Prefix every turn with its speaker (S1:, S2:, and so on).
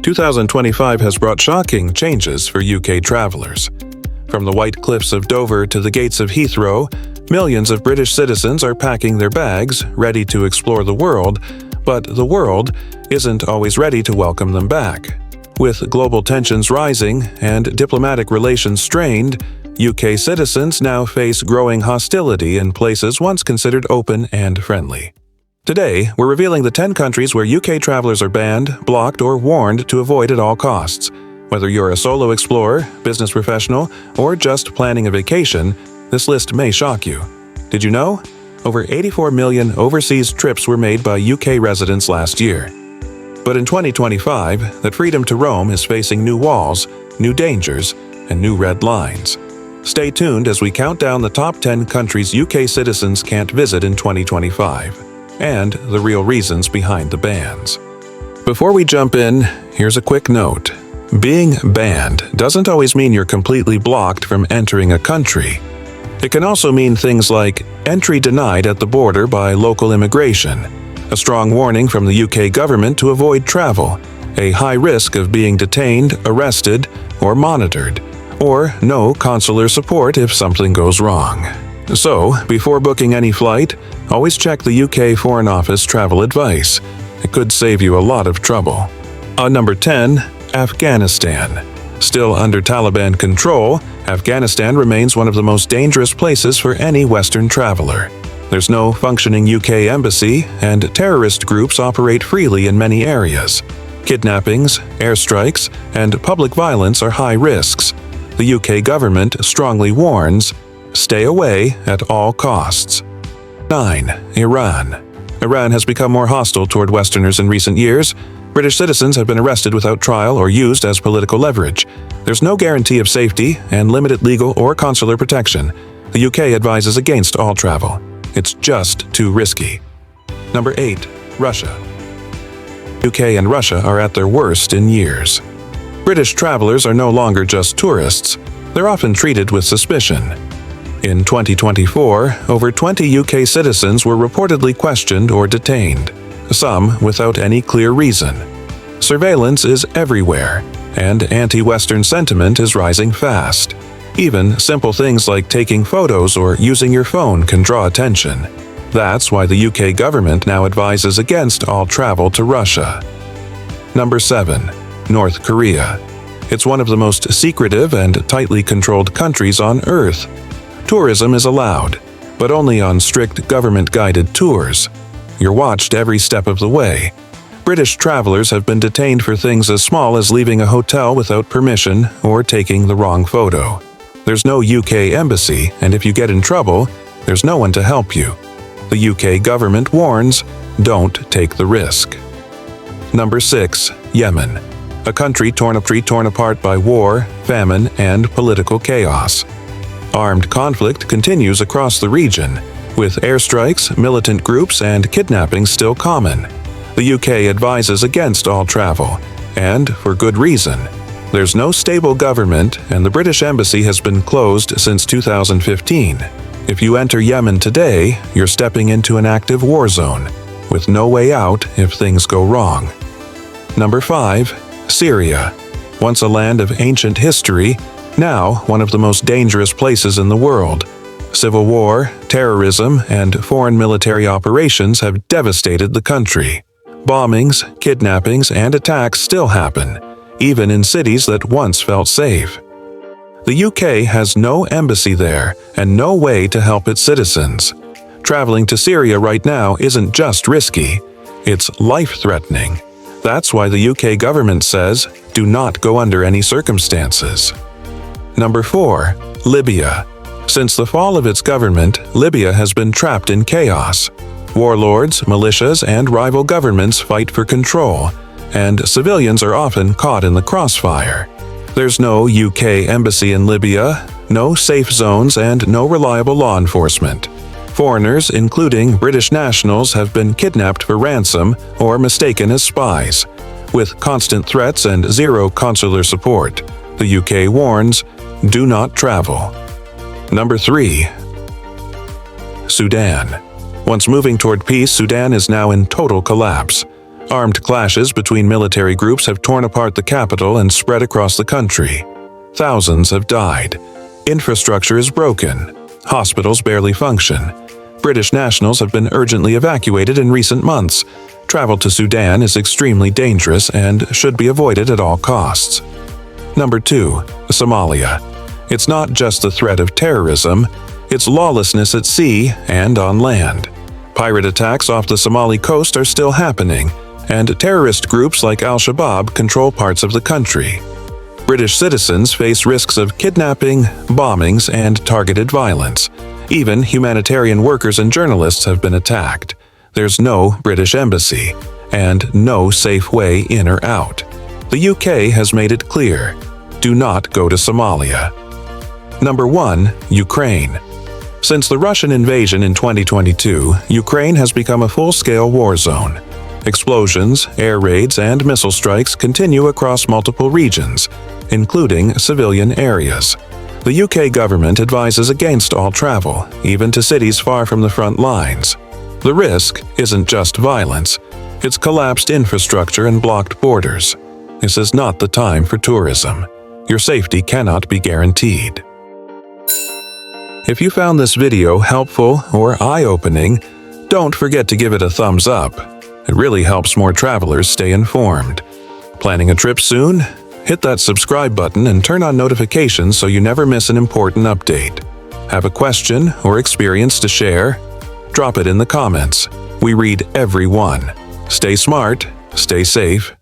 S1: 2025 has brought shocking changes for UK travelers. From the white cliffs of Dover to the gates of Heathrow, millions of British citizens are packing their bags, ready to explore the world, but the world isn't always ready to welcome them back. With global tensions rising and diplomatic relations strained, UK citizens now face growing hostility in places once considered open and friendly. Today, we're revealing the 10 countries where UK travelers are banned, blocked, or warned to avoid at all costs. Whether you're a solo explorer, business professional, or just planning a vacation, this list may shock you. Did you know? Over 84 million overseas trips were made by UK residents last year. But in 2025, that freedom to roam is facing new walls, new dangers, and new red lines. Stay tuned as we count down the top 10 countries UK citizens can't visit in 2025, and the real reasons behind the bans. Before we jump in, here's a quick note. Being banned doesn't always mean you're completely blocked from entering a country. It can also mean things like entry denied at the border by local immigration, a strong warning from the UK government to avoid travel, a high risk of being detained, arrested, or monitored, or no consular support if something goes wrong. So, before booking any flight, always check the UK Foreign Office travel advice. It could save you a lot of trouble. On number 10, Afghanistan. Still under Taliban control, Afghanistan remains one of the most dangerous places for any Western traveler. There's no functioning UK embassy, and terrorist groups operate freely in many areas. Kidnappings, airstrikes, and public violence are high risks. The UK government strongly warns, stay away at all costs. 9. Iran. Iran has become more hostile toward Westerners in recent years. British citizens have been arrested without trial or used as political leverage. There's no guarantee of safety and limited legal or consular protection. The UK advises against all travel. It's just too risky. Number 8. Russia. UK and Russia are at their worst in years. British travelers are no longer just tourists. They're often treated with suspicion. In 2024, over 20 UK citizens were reportedly questioned or detained, some without any clear reason. Surveillance is everywhere, and anti-Western sentiment is rising fast. Even simple things like taking photos or using your phone can draw attention. That's why the UK government now advises against all travel to Russia. Number 7. North Korea. It's one of the most secretive and tightly controlled countries on Earth. Tourism is allowed, but only on strict government-guided tours. You're watched every step of the way. British travelers have been detained for things as small as leaving a hotel without permission or taking the wrong photo. There's no UK embassy, and if you get in trouble, there's no one to help you. The UK government warns, don't take the risk. Number 6. Yemen. A country torn apart by war, famine, and political chaos. Armed conflict continues across the region, with airstrikes, militant groups, and kidnappings still common. The UK advises against all travel, and for good reason. There's no stable government, and the British Embassy has been closed since 2015. If you enter Yemen today, you're stepping into an active war zone, with no way out if things go wrong. Number 5. Syria. Once a land of ancient history, now one of the most dangerous places in the world. Civil war, terrorism, and foreign military operations have devastated the country. Bombings, kidnappings, and attacks still happen, even in cities that once felt safe. The UK has no embassy there and no way to help its citizens. Traveling to Syria right now isn't just risky, it's life-threatening. That's why the UK government says, do not go under any circumstances. Number 4. Libya. Since the fall of its government, Libya has been trapped in chaos. Warlords, militias, and rival governments fight for control, and civilians are often caught in the crossfire. There's no UK embassy in Libya, no safe zones, and no reliable law enforcement. Foreigners, including British nationals, have been kidnapped for ransom or mistaken as spies. With constant threats and zero consular support, the UK warns, do not travel. Number 3. Sudan. Once moving toward peace, Sudan is now in total collapse. Armed clashes between military groups have torn apart the capital and spread across the country. Thousands have died. Infrastructure is broken. Hospitals barely function. British nationals have been urgently evacuated in recent months. Travel to Sudan is extremely dangerous and should be avoided at all costs. Number 2. Somalia. It's not just the threat of terrorism, it's lawlessness at sea and on land. Pirate attacks off the Somali coast are still happening, and terrorist groups like Al-Shabaab control parts of the country. British citizens face risks of kidnapping, bombings, and targeted violence. Even humanitarian workers and journalists have been attacked. There's no British embassy, and no safe way in or out. The UK has made it clear: do not go to Somalia. Number 1. Ukraine. Since the Russian invasion in 2022, Ukraine has become a full-scale war zone. Explosions, air raids, and missile strikes continue across multiple regions, including civilian areas. The UK government advises against all travel, even to cities far from the front lines. The risk isn't just violence, it's collapsed infrastructure and blocked borders. This is not the time for tourism. Your safety cannot be guaranteed. If you found this video helpful or eye-opening, don't forget to give it a thumbs up. It really helps more travelers stay informed. Planning a trip soon? Hit that subscribe button and turn on notifications so you never miss an important update. Have a question or experience to share? Drop it in the comments. We read every one. Stay smart, stay safe,